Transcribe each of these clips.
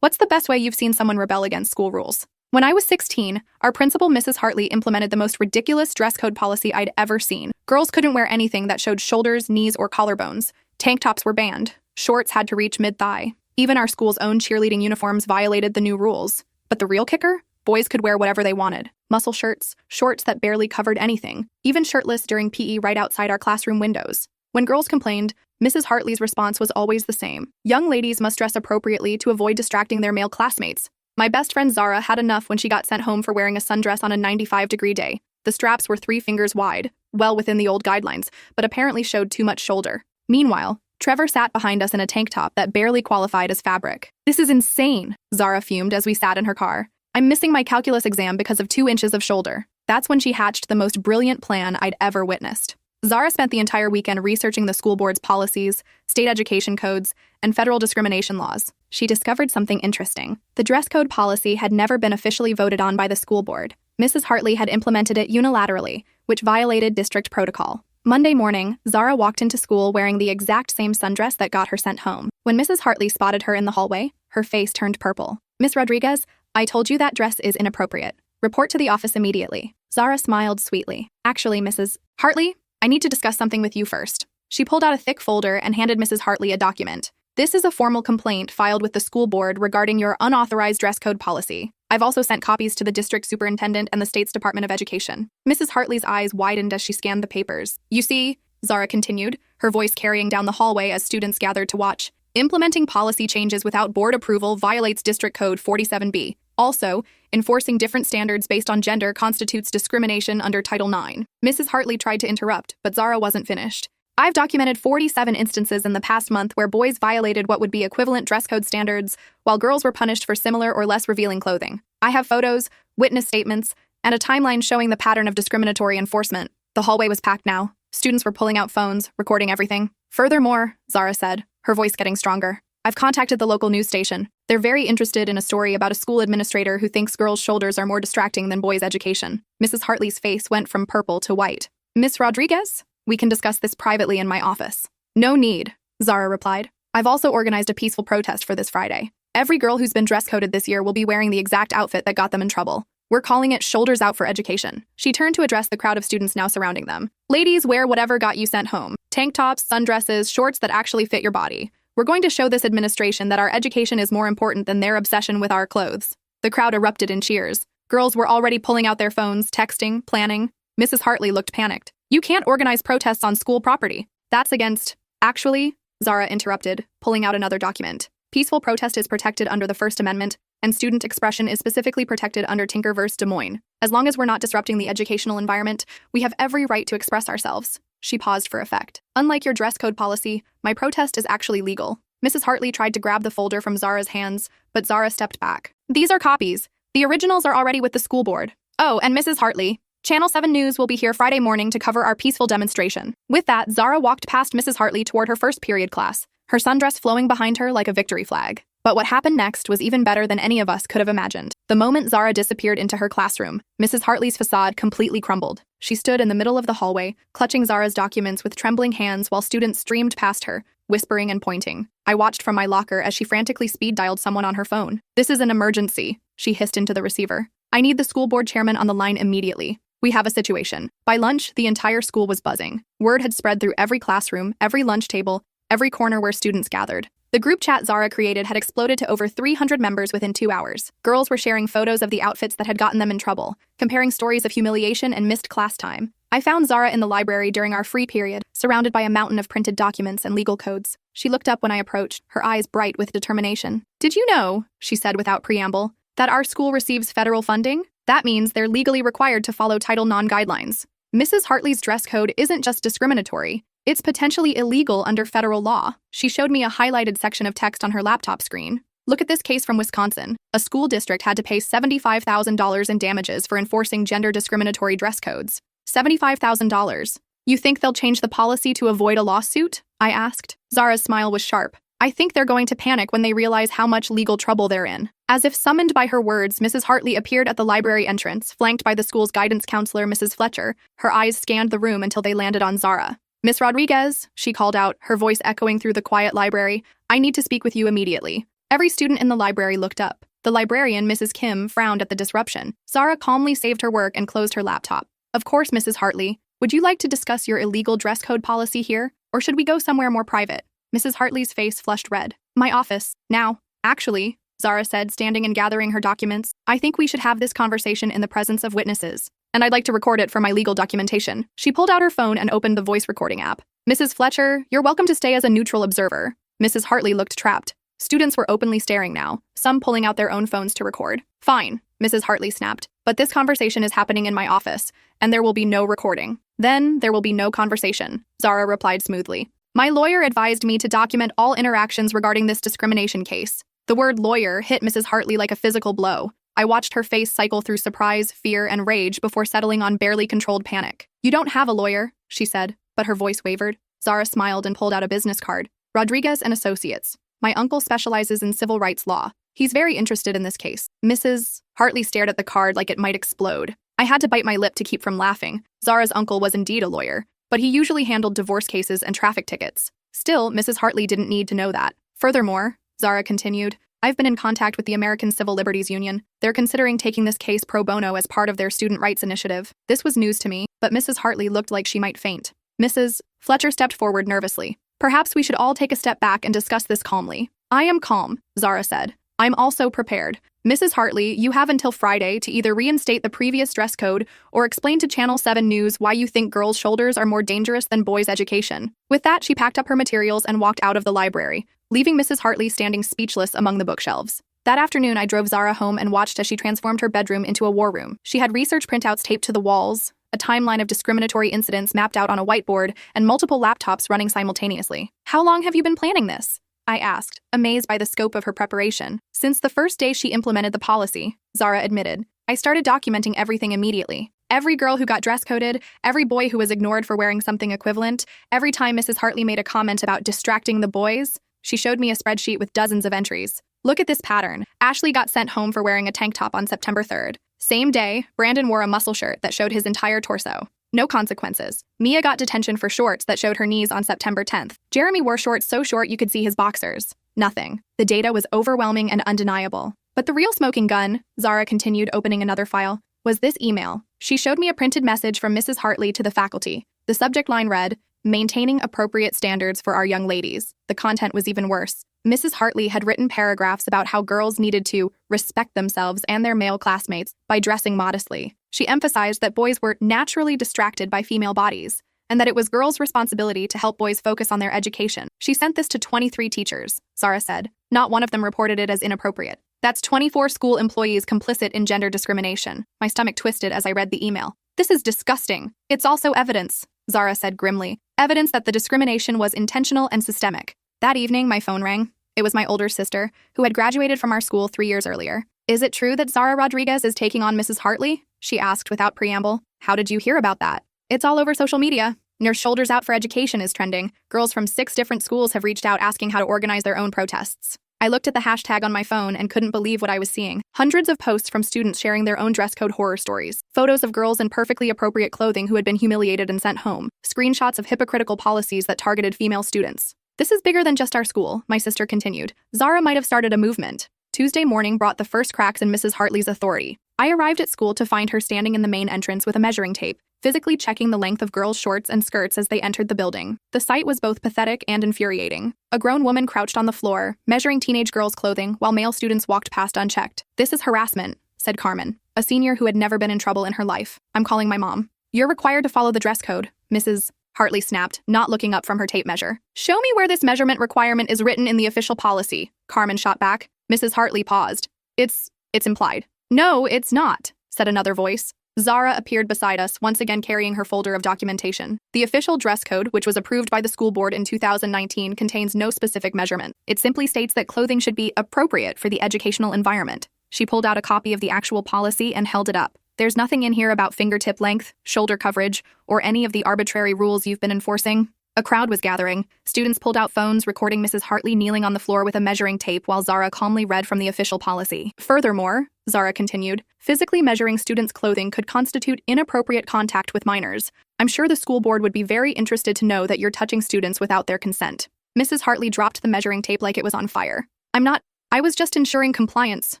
What's the best way you've seen someone rebel against school rules? When I was 16, our principal, Mrs. Hartley, implemented the most ridiculous dress code policy I'd ever seen. Girls couldn't wear anything that showed shoulders, knees, or collarbones. Tank tops were banned. Shorts had to reach mid-thigh. Even our school's own cheerleading uniforms violated the new rules. But the real kicker? Boys could wear whatever they wanted. Muscle shirts, shorts that barely covered anything, even shirtless during PE right outside our classroom windows. When girls complained, Mrs. Hartley's response was always the same. Young ladies must dress appropriately to avoid distracting their male classmates. My best friend Zara had enough when she got sent home for wearing a sundress on a 95-degree day. The straps were 3 fingers wide, well within the old guidelines, but apparently showed too much shoulder. Meanwhile, Trevor sat behind us in a tank top that barely qualified as fabric. "This is insane," Zara fumed as we sat in her car. "I'm missing my calculus exam because of 2 inches of shoulder." That's when she hatched the most brilliant plan I'd ever witnessed. Zara spent the entire weekend researching the school board's policies, state education codes, and federal discrimination laws. She discovered something interesting. The dress code policy had never been officially voted on by the school board. Mrs. Hartley had implemented it unilaterally, which violated district protocol. Monday morning, Zara walked into school wearing the exact same sundress that got her sent home. When Mrs. Hartley spotted her in the hallway, her face turned purple. "Miss Rodriguez, I told you that dress is inappropriate. Report to the office immediately." Zara smiled sweetly. "Actually, Mrs. Hartley, I need to discuss something with you first." She pulled out a thick folder and handed Mrs. Hartley a document. "This is a formal complaint filed with the school board regarding your unauthorized dress code policy. I've also sent copies to the district superintendent and the state's Department of Education." Mrs. Hartley's eyes widened as she scanned the papers. "You see," Zara continued, her voice carrying down the hallway as students gathered to watch, "implementing policy changes without board approval violates District Code 47B. Also, enforcing different standards based on gender constitutes discrimination under Title IX." Mrs. Hartley tried to interrupt, but Zara wasn't finished. "I've documented 47 instances in the past month where boys violated what would be equivalent dress code standards, while girls were punished for similar or less revealing clothing. I have photos, witness statements, and a timeline showing the pattern of discriminatory enforcement." The hallway was packed now. Students were pulling out phones, recording everything. "Furthermore," Zara said, her voice getting stronger, "I've contacted the local news station. They're very interested in a story about a school administrator who thinks girls' shoulders are more distracting than boys' education." Mrs. Hartley's face went from purple to white. "Miss Rodriguez? We can discuss this privately in my office." "No need," Zara replied. "I've also organized a peaceful protest for this Friday. Every girl who's been dress-coded this year will be wearing the exact outfit that got them in trouble. We're calling it Shoulders Out for Education." She turned to address the crowd of students now surrounding them. "Ladies, wear whatever got you sent home. Tank tops, sundresses, shorts that actually fit your body. We're going to show this administration that our education is more important than their obsession with our clothes." The crowd erupted in cheers. Girls were already pulling out their phones, texting, planning. Mrs. Hartley looked panicked. "You can't organize protests on school property. That's against—" "Actually," Zara interrupted, pulling out another document. "Peaceful protest is protected under the First Amendment, and student expression is specifically protected under Tinker v. Des Moines. As long as we're not disrupting the educational environment, we have every right to express ourselves." She paused for effect. "Unlike your dress code policy, my protest is actually legal." Mrs. Hartley tried to grab the folder from Zara's hands, but Zara stepped back. "These are copies. The originals are already with the school board. Oh, and Mrs. Hartley, Channel 7 News will be here Friday morning to cover our peaceful demonstration." With that, Zara walked past Mrs. Hartley toward her first period class, her sundress flowing behind her like a victory flag. But what happened next was even better than any of us could have imagined. The moment Zara disappeared into her classroom, Mrs. Hartley's facade completely crumbled. She stood in the middle of the hallway, clutching Zara's documents with trembling hands while students streamed past her, whispering and pointing. I watched from my locker as she frantically speed-dialed someone on her phone. "This is an emergency," she hissed into the receiver. "I need the school board chairman on the line immediately. We have a situation." By lunch, the entire school was buzzing. Word had spread through every classroom, every lunch table, every corner where students gathered. The group chat Zara created had exploded to over 300 members within 2 hours. Girls were sharing photos of the outfits that had gotten them in trouble, comparing stories of humiliation and missed class time. I found Zara in the library during our free period, surrounded by a mountain of printed documents and legal codes. She looked up when I approached, her eyes bright with determination. "Did you know," she said without preamble, "that our school receives federal funding? That means they're legally required to follow Title IX guidelines. Mrs. Hartley's dress code isn't just discriminatory. It's potentially illegal under federal law." She showed me a highlighted section of text on her laptop screen. "Look at this case from Wisconsin. A school district had to pay $75,000 in damages for enforcing gender discriminatory dress codes. $75,000. You think they'll change the policy to avoid a lawsuit?" I asked. Zara's smile was sharp. "I think they're going to panic when they realize how much legal trouble they're in." As if summoned by her words, Mrs. Hartley appeared at the library entrance, flanked by the school's guidance counselor, Mrs. Fletcher. Her eyes scanned the room until they landed on Zara. "Miss Rodriguez," she called out, her voice echoing through the quiet library, "I need to speak with you immediately." Every student in the library looked up. The librarian, Mrs. Kim, frowned at the disruption. Zara calmly saved her work and closed her laptop. Of course, Mrs. Hartley. Would you like to discuss your illegal dress code policy here, or should we go somewhere more private? Mrs. Hartley's face flushed red. My office. Now. Actually, Zara said, standing and gathering her documents, I think we should have this conversation in the presence of witnesses. And I'd like to record it for my legal documentation. She pulled out her phone and opened the voice recording app. Mrs. Fletcher, you're welcome to stay as a neutral observer. Mrs. Hartley looked trapped. Students were openly staring now, some pulling out their own phones to record. Fine, Mrs. Hartley snapped. But this conversation is happening in my office, and there will be no recording. Then there will be no conversation, Zara replied smoothly. My lawyer advised me to document all interactions regarding this discrimination case. The word lawyer hit Mrs. Hartley like a physical blow. I watched her face cycle through surprise, fear, and rage before settling on barely controlled panic. You don't have a lawyer, she said, but her voice wavered. Zara smiled and pulled out a business card. Rodriguez and Associates. My uncle specializes in civil rights law. He's very interested in this case. Mrs. Hartley stared at the card like it might explode. I had to bite my lip to keep from laughing. Zara's uncle was indeed a lawyer, but he usually handled divorce cases and traffic tickets. Still, Mrs. Hartley didn't need to know that. Furthermore, Zara continued, I've been in contact with the American Civil Liberties Union. They're considering taking this case pro bono as part of their student rights initiative. This was news to me, but Mrs. Hartley looked like she might faint. Mrs. Fletcher stepped forward nervously. Perhaps we should all take a step back and discuss this calmly. I am calm, Zara said. I'm also prepared. Mrs. Hartley, you have until Friday to either reinstate the previous dress code or explain to Channel 7 News why you think girls' shoulders are more dangerous than boys' education. With that, she packed up her materials and walked out of the library, leaving Mrs. Hartley standing speechless among the bookshelves. That afternoon, I drove Zara home and watched as she transformed her bedroom into a war room. She had research printouts taped to the walls, a timeline of discriminatory incidents mapped out on a whiteboard, and multiple laptops running simultaneously. How long have you been planning this? I asked, amazed by the scope of her preparation. Since the first day she implemented the policy, Zara admitted. I started documenting everything immediately. Every girl who got dress coded, every boy who was ignored for wearing something equivalent, every time Mrs. Hartley made a comment about distracting the boys, she showed me a spreadsheet with dozens of entries. Look at this pattern. Ashley got sent home for wearing a tank top on September 3rd. Same day, Brandon wore a muscle shirt that showed his entire torso. No consequences. Mia got detention for shorts that showed her knees on September 10th. Jeremy wore shorts so short you could see his boxers. Nothing. The data was overwhelming and undeniable. But the real smoking gun, Zara continued, opening another file, was this email. She showed me a printed message from Mrs. Hartley to the faculty. The subject line read, Maintaining appropriate standards for our young ladies. The content was even worse. Mrs. Hartley had written paragraphs about how girls needed to respect themselves and their male classmates by dressing modestly. She emphasized that boys were naturally distracted by female bodies, and that it was girls' responsibility to help boys focus on their education. She sent this to 23 teachers, Zara said. Not one of them reported it as inappropriate. That's 24 school employees complicit in gender discrimination. My stomach twisted as I read the email. This is disgusting. It's also evidence, Zara said grimly. Evidence that the discrimination was intentional and systemic. That evening, my phone rang. It was my older sister, who had graduated from our school 3 years earlier. Is it true that Zara Rodriguez is taking on Mrs. Hartley? She asked without preamble. How did you hear about that? It's all over social media. Your Shoulders Out for Education is trending. Girls from 6 different schools have reached out asking how to organize their own protests. I looked at the hashtag on my phone and couldn't believe what I was seeing. Hundreds of posts from students sharing their own dress code horror stories. Photos of girls in perfectly appropriate clothing who had been humiliated and sent home. Screenshots of hypocritical policies that targeted female students. This is bigger than just our school, my sister continued. Zara might have started a movement. Tuesday morning brought the first cracks in Mrs. Hartley's authority. I arrived at school to find her standing in the main entrance with a measuring tape, physically checking the length of girls' shorts and skirts as they entered the building. The sight was both pathetic and infuriating. A grown woman crouched on the floor, measuring teenage girls' clothing, while male students walked past unchecked. This is harassment, said Carmen, a senior who had never been in trouble in her life. I'm calling my mom. You're required to follow the dress code, Mrs. Hartley snapped, not looking up from her tape measure. Show me where this measurement requirement is written in the official policy, Carmen shot back. Mrs. Hartley paused. It's implied. No, it's not, said another voice. Zara appeared beside us, once again carrying her folder of documentation. The official dress code, which was approved by the school board in 2019, contains no specific measurement. It simply states that clothing should be appropriate for the educational environment. She pulled out a copy of the actual policy and held it up. There's nothing in here about fingertip length, shoulder coverage, or any of the arbitrary rules you've been enforcing. A crowd was gathering. Students pulled out phones, recording Mrs. Hartley kneeling on the floor with a measuring tape while Zara calmly read from the official policy. Furthermore, Zara continued, physically measuring students' clothing could constitute inappropriate contact with minors. I'm sure the school board would be very interested to know that you're touching students without their consent. Mrs. Hartley dropped the measuring tape like it was on fire. I'm not I was just ensuring compliance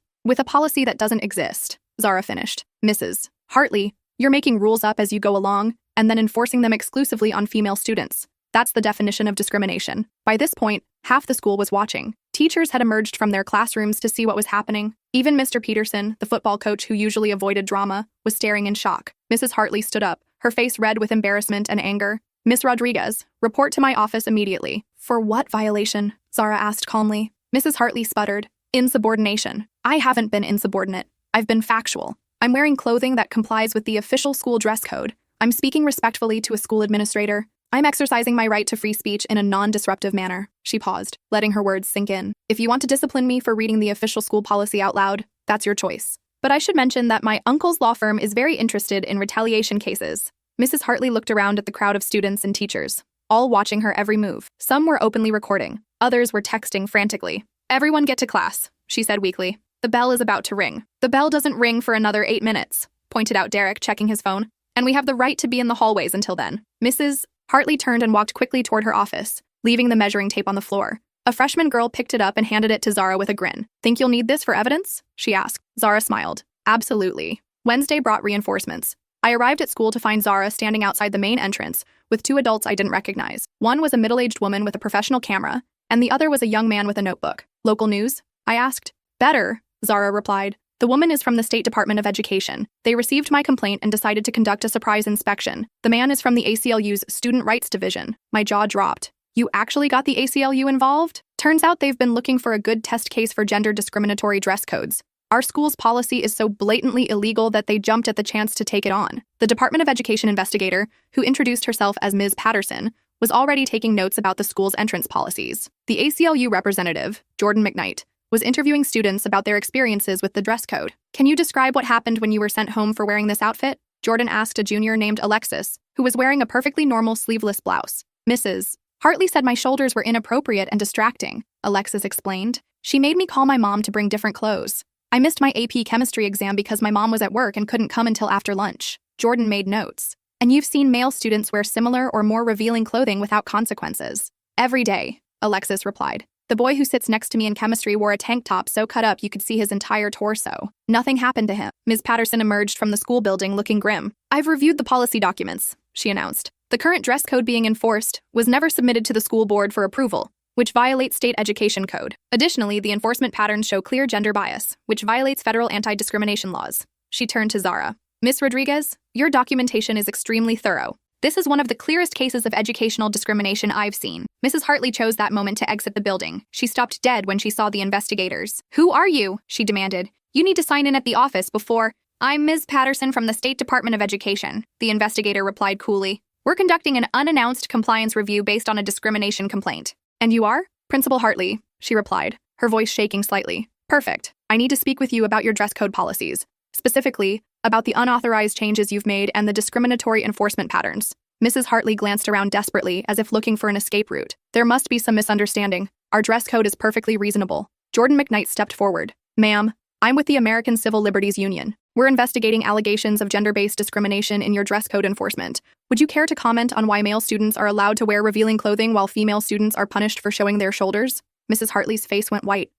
with a policy that doesn't exist, Zara finished. Mrs. Hartley, you're making rules up as you go along and then enforcing them exclusively on female students. That's the definition of discrimination. By this point, half the school was watching. Teachers had emerged from their classrooms to see what was happening. Even Mr. Peterson, the football coach who usually avoided drama, was staring in shock. Mrs. Hartley stood up, her face red with embarrassment and anger. Miss Rodriguez, report to my office immediately. For what violation? Zara asked calmly. Mrs. Hartley sputtered. Insubordination. I haven't been insubordinate. I've been factual. I'm wearing clothing that complies with the official school dress code. I'm speaking respectfully to a school administrator. I'm exercising my right to free speech in a non-disruptive manner. She paused, letting her words sink in. If you want to discipline me for reading the official school policy out loud, that's your choice. But I should mention that my uncle's law firm is very interested in retaliation cases. Mrs. Hartley looked around at the crowd of students and teachers, all watching her every move. Some were openly recording. Others were texting frantically. Everyone get to class, she said weakly. The bell is about to ring. The bell doesn't ring for another 8 minutes, pointed out Derek, checking his phone. And we have the right to be in the hallways until then. Mrs. Hartley turned and walked quickly toward her office, leaving the measuring tape on the floor. A freshman girl picked it up and handed it to Zara with a grin. Think you'll need this for evidence? She asked. Zara smiled. Absolutely. Wednesday brought reinforcements. I arrived at school to find Zara standing outside the main entrance with 2 adults I didn't recognize. One was a middle-aged woman with a professional camera, and the other was a young man with a notebook. Local news? I asked. Better, Zara replied. The woman is from the State Department of Education. They received my complaint and decided to conduct a surprise inspection. The man is from the ACLU's Student Rights Division. My jaw dropped. You actually got the ACLU involved? Turns out they've been looking for a good test case for gender discriminatory dress codes. Our school's policy is so blatantly illegal that they jumped at the chance to take it on. The Department of Education investigator, who introduced herself as Ms. Patterson, was already taking notes about the school's entrance policies. The ACLU representative, Jordan McKnight, was interviewing students about their experiences with the dress code. Can you describe what happened when you were sent home for wearing this outfit? Jordan asked a junior named Alexis, who was wearing a perfectly normal sleeveless blouse. Mrs. Hartley said my shoulders were inappropriate and distracting, Alexis explained. She made me call my mom to bring different clothes. I missed my AP chemistry exam because my mom was at work and couldn't come until after lunch. Jordan made notes. And you've seen male students wear similar or more revealing clothing without consequences. Every day, Alexis replied. The boy who sits next to me in chemistry wore a tank top so cut up you could see his entire torso. Nothing happened to him. Ms. Patterson emerged from the school building looking grim. I've reviewed the policy documents, she announced. The current dress code being enforced was never submitted to the school board for approval, which violates state education code. Additionally, the enforcement patterns show clear gender bias, which violates federal anti-discrimination laws. She turned to Zara. Miss Rodriguez, your documentation is extremely thorough. This is one of the clearest cases of educational discrimination I've seen. Mrs. Hartley chose that moment to exit the building. She stopped dead when she saw the investigators. Who are you? She demanded. You need to sign in at the office before. I'm Ms. Patterson from the State Department of Education, the investigator replied coolly. We're conducting an unannounced compliance review based on a discrimination complaint. And you are? Principal Hartley, she replied, her voice shaking slightly. Perfect. I need to speak with you about your dress code policies. Specifically, about the unauthorized changes you've made and the discriminatory enforcement patterns. Mrs. Hartley glanced around desperately, as if looking for an escape route. There must be some misunderstanding. Our dress code is perfectly reasonable. Jordan McKnight stepped forward. Ma'am, I'm with the American Civil Liberties Union. We're investigating allegations of gender-based discrimination in your dress code enforcement. Would you care to comment on why male students are allowed to wear revealing clothing while female students are punished for showing their shoulders? Mrs. Hartley's face went white.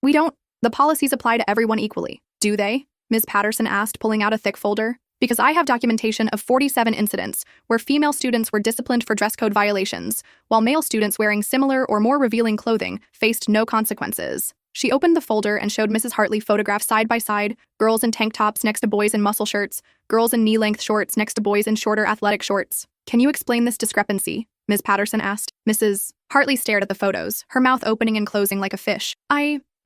We don't. The policies apply to everyone equally. Do they? Ms. Patterson asked, pulling out a thick folder. Because I have documentation of 47 incidents where female students were disciplined for dress code violations, while male students wearing similar or more revealing clothing faced no consequences. She opened the folder and showed Mrs. Hartley photographs side by side, girls in tank tops next to boys in muscle shirts, girls in knee-length shorts next to boys in shorter athletic shorts. Can you explain this discrepancy? Ms. Patterson asked. Mrs. Hartley stared at the photos, her mouth opening and closing like a fish.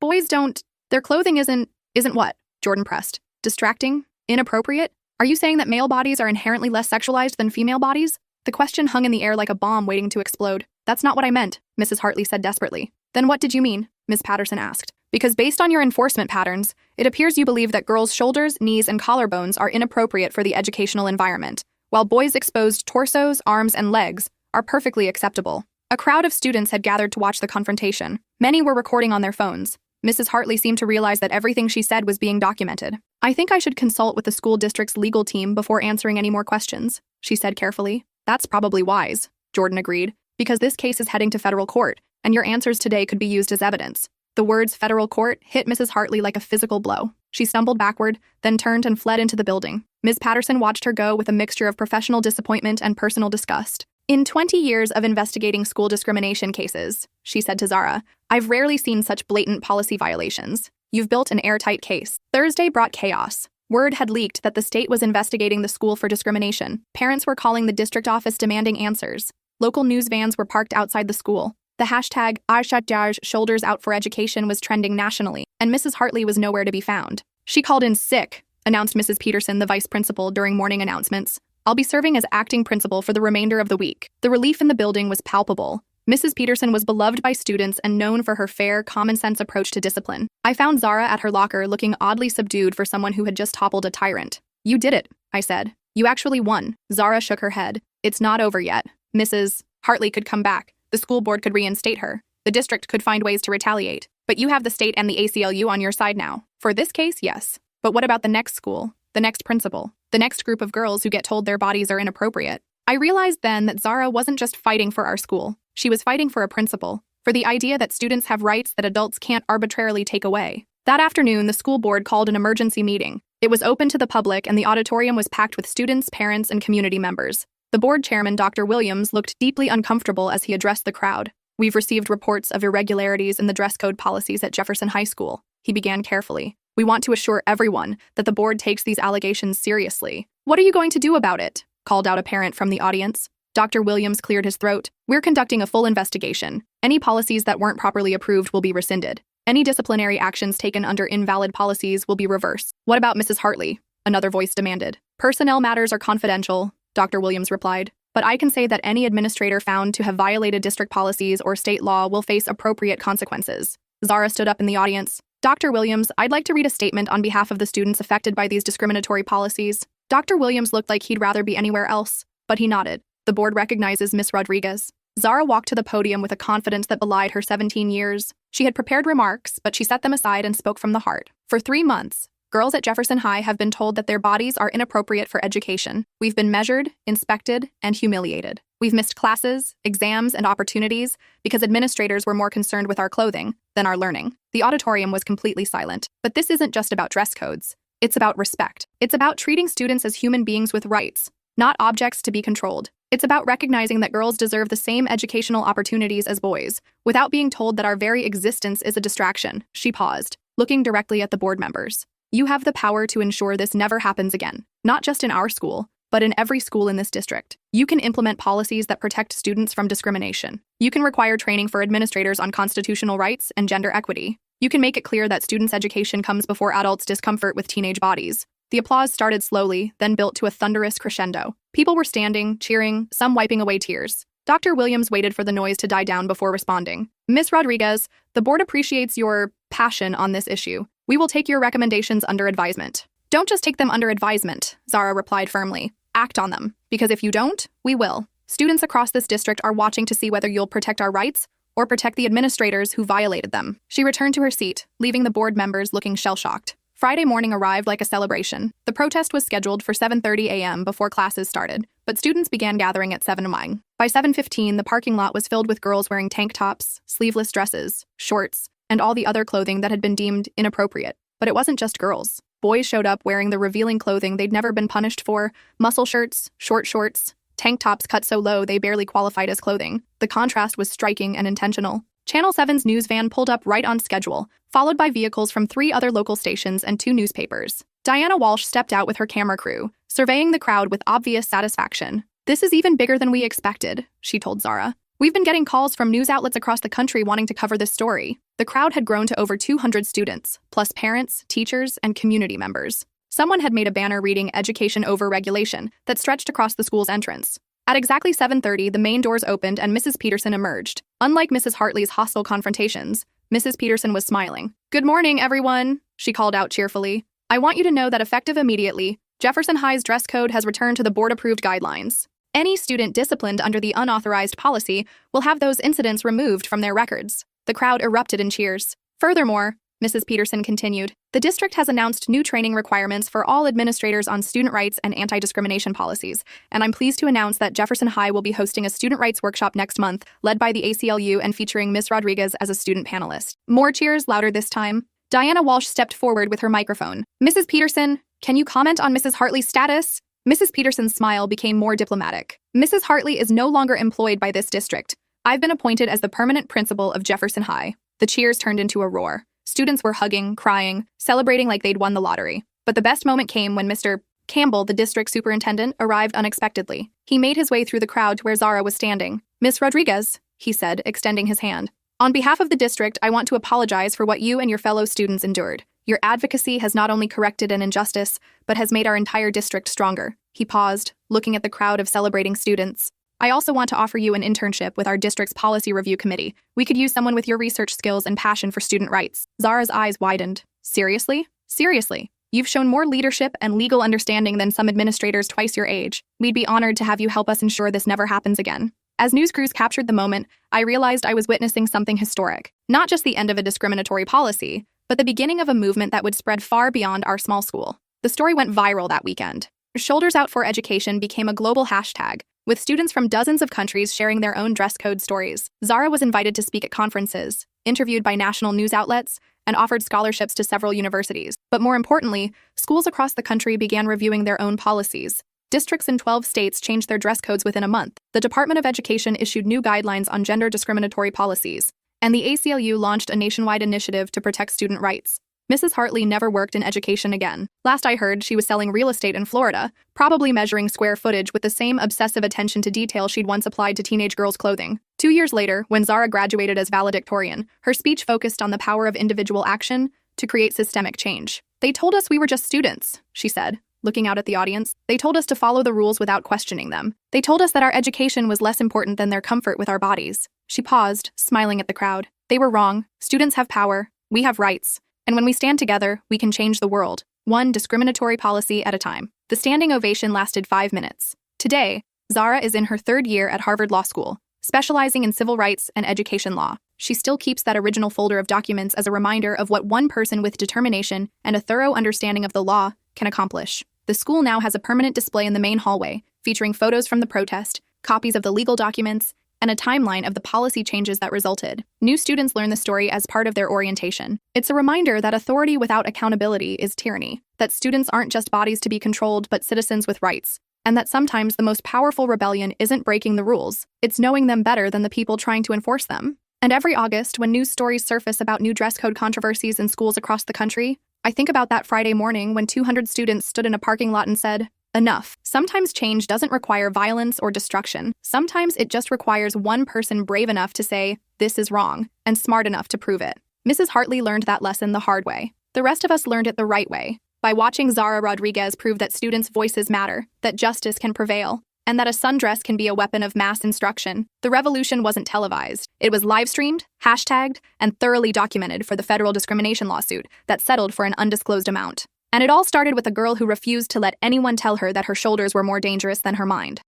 Boys don't. Their clothing isn't what? Jordan pressed. Distracting? Inappropriate? Are you saying that male bodies are inherently less sexualized than female bodies? The question hung in the air like a bomb waiting to explode. That's not what I meant, Mrs. Hartley said desperately. Then what did you mean? Ms. Patterson asked. Because based on your enforcement patterns, it appears you believe that girls' shoulders, knees, and collarbones are inappropriate for the educational environment, while boys' exposed torsos, arms, and legs are perfectly acceptable. A crowd of students had gathered to watch the confrontation. Many were recording on their phones. Mrs. Hartley seemed to realize that everything she said was being documented. I think I should consult with the school district's legal team before answering any more questions, she said carefully. That's probably wise, Jordan agreed, because this case is heading to federal court, and your answers today could be used as evidence. The words federal court hit Mrs. Hartley like a physical blow. She stumbled backward, then turned and fled into the building. Ms. Patterson watched her go with a mixture of professional disappointment and personal disgust. "In 20 years of investigating school discrimination cases," she said to Zara, "I've rarely seen such blatant policy violations. You've built an airtight case." Thursday brought chaos. Word had leaked that the state was investigating the school for discrimination. Parents were calling the district office demanding answers. Local news vans were parked outside the school. The hashtag #IShutDaj Shoulders Out for Education was trending nationally, and Mrs. Hartley was nowhere to be found. "She called in sick," announced Mrs. Peterson, the vice principal, during morning announcements. "I'll be serving as acting principal for the remainder of the week." The relief in the building was palpable. Mrs. Peterson was beloved by students and known for her fair, common-sense approach to discipline. I found Zara at her locker looking oddly subdued for someone who had just toppled a tyrant. "You did it," I said. "You actually won." Zara shook her head. "It's not over yet. Mrs. Hartley could come back. The school board could reinstate her. The district could find ways to retaliate. But you have the state and the ACLU on your side now. For this case, yes. But what about the next school? The next principal? The next group of girls who get told their bodies are inappropriate?" I realized then that Zara wasn't just fighting for our school. She was fighting for a principle, for the idea that students have rights that adults can't arbitrarily take away. That afternoon, the school board called an emergency meeting. It was open to the public, and the auditorium was packed with students, parents, and community members. The board chairman, Dr. Williams, looked deeply uncomfortable as he addressed the crowd. "We've received reports of irregularities in the dress code policies at Jefferson High School," he began carefully. "We want to assure everyone that the board takes these allegations seriously." "What are you going to do about it?" called out a parent from the audience. Dr. Williams cleared his throat. "We're conducting a full investigation. Any policies that weren't properly approved will be rescinded. Any disciplinary actions taken under invalid policies will be reversed." "What about Mrs. Hartley?" another voice demanded. "Personnel matters are confidential," Dr. Williams replied. "But I can say that any administrator found to have violated district policies or state law will face appropriate consequences." Zara stood up in the audience. "Dr. Williams, I'd like to read a statement on behalf of the students affected by these discriminatory policies." Dr. Williams looked like he'd rather be anywhere else, but he nodded. "The board recognizes Miss Rodriguez." Zara walked to the podium with a confidence that belied her 17 years. She had prepared remarks, but she set them aside and spoke from the heart. "For 3 months, girls at Jefferson High have been told that their bodies are inappropriate for education. We've been measured, inspected, and humiliated. We've missed classes, exams, and opportunities because administrators were more concerned with our clothing than our learning." The auditorium was completely silent. But this isn't just about dress codes. It's about respect. It's about treating students as human beings with rights, not objects to be controlled. It's about recognizing that girls deserve the same educational opportunities as boys, without being told that our very existence is a distraction. She paused, looking directly at the board members. "You have the power to ensure this never happens again, not just in our school, but in every school in this district. You can implement policies that protect students from discrimination. You can require training for administrators on constitutional rights and gender equity. You can make it clear that students' education comes before adults' discomfort with teenage bodies." The applause started slowly, then built to a thunderous crescendo. People were standing, cheering, some wiping away tears. Dr. Williams waited for the noise to die down before responding. "Miss Rodriguez, the board appreciates your passion on this issue. We will take your recommendations under advisement." "Don't just take them under advisement," Zara replied firmly. "Act on them, because if you don't, we will. Students across this district are watching to see whether you'll protect our rights or protect the administrators who violated them." She returned to her seat, leaving the board members looking shell-shocked. Friday morning arrived like a celebration. The protest was scheduled for 7:30 a.m. before classes started, but students began gathering at 7 a.m. By 7:15, the parking lot was filled with girls wearing tank tops, sleeveless dresses, shorts, and all the other clothing that had been deemed inappropriate. But it wasn't just girls. Boys showed up wearing the revealing clothing they'd never been punished for: muscle shirts, short shorts, tank tops cut so low they barely qualified as clothing. The contrast was striking and intentional. Channel 7's news van pulled up right on schedule, followed by vehicles from 3 other local stations and 2 newspapers. Diana Walsh stepped out with her camera crew, surveying the crowd with obvious satisfaction. "This is even bigger than we expected," she told Zara. "We've been getting calls from news outlets across the country wanting to cover this story." The crowd had grown to over 200 students, plus parents, teachers, and community members. Someone had made a banner reading "Education Over Regulation" that stretched across the school's entrance. At exactly 7:30, the main doors opened and Mrs. Peterson emerged. Unlike Mrs. Hartley's hostile confrontations, Mrs. Peterson was smiling. "Good morning, everyone," she called out cheerfully. "I want you to know that effective immediately, Jefferson High's dress code has returned to the board-approved guidelines. Any student disciplined under the unauthorized policy will have those incidents removed from their records." The crowd erupted in cheers. "Furthermore, Mrs. Peterson continued. The district has announced new training requirements for all administrators on student rights and anti-discrimination policies, and I'm pleased to announce that Jefferson High will be hosting a student rights workshop next month, led by the ACLU and featuring Ms. Rodriguez as a student panelist. More cheers, louder this time. Diana Walsh stepped forward with her microphone. Mrs. Peterson, can you comment on Mrs. Hartley's status? Mrs. Peterson's smile became more diplomatic. Mrs. Hartley is no longer employed by this district. I've been appointed as the permanent principal of Jefferson High. The cheers turned into a roar. Students were hugging, crying, celebrating like they'd won the lottery. But the best moment came when Mr. Campbell, the district superintendent, arrived unexpectedly. He made his way through the crowd to where Zara was standing. Miss Rodriguez, he said, extending his hand. On behalf of the district, I want to apologize for what you and your fellow students endured. Your advocacy has not only corrected an injustice, but has made our entire district stronger. He paused, looking at the crowd of celebrating students. I also want to offer you an internship with our district's policy review committee. We could use someone with your research skills and passion for student rights. Zara's eyes widened. Seriously? Seriously? You've shown more leadership and legal understanding than some administrators twice your age. We'd be honored to have you help us ensure this never happens again. As news crews captured the moment, I realized I was witnessing something historic. Not just the end of a discriminatory policy, but the beginning of a movement that would spread far beyond our small school. The story went viral that weekend. Shoulders Out for Education became a global hashtag, with students from dozens of countries sharing their own dress code stories. Zara was invited to speak at conferences, interviewed by national news outlets, and offered scholarships to several universities. But more importantly, schools across the country began reviewing their own policies. Districts in 12 states changed their dress codes within a month. The Department of Education issued new guidelines on gender discriminatory policies, and the ACLU launched a nationwide initiative to protect student rights. Mrs. Hartley never worked in education again. Last I heard, she was selling real estate in Florida, probably measuring square footage with the same obsessive attention to detail she'd once applied to teenage girls' clothing. 2 years later, when Zara graduated as valedictorian, her speech focused on the power of individual action to create systemic change. They told us we were just students, she said, looking out at the audience. They told us to follow the rules without questioning them. They told us that our education was less important than their comfort with our bodies. She paused, smiling at the crowd. They were wrong. Students have power. We have rights. And when we stand together, we can change the world, one discriminatory policy at a time. The standing ovation lasted 5 minutes. Today, Zara is in her 3rd year at Harvard Law School, specializing in civil rights and education law. She still keeps that original folder of documents as a reminder of what one person with determination and a thorough understanding of the law can accomplish. The school now has a permanent display in the main hallway, featuring photos from the protest, copies of the legal documents, and a timeline of the policy changes that resulted. New students learn the story as part of their orientation. It's a reminder that authority without accountability is tyranny, that students aren't just bodies to be controlled but citizens with rights, and that sometimes the most powerful rebellion isn't breaking the rules, it's knowing them better than the people trying to enforce them. And every August, when news stories surface about new dress code controversies in schools across the country, I think about that Friday morning when 200 students stood in a parking lot and said, "Enough." Sometimes change doesn't require violence or destruction. Sometimes it just requires one person brave enough to say, "This is wrong," and smart enough to prove it. Mrs. Hartley learned that lesson the hard way. The rest of us learned it the right way, by watching Zara Rodriguez prove that students' voices matter, that justice can prevail, and that a sundress can be a weapon of mass instruction. The revolution wasn't televised. It was live-streamed, hashtagged, and thoroughly documented for the federal discrimination lawsuit that settled for an undisclosed amount. And it all started with a girl who refused to let anyone tell her that her shoulders were more dangerous than her mind.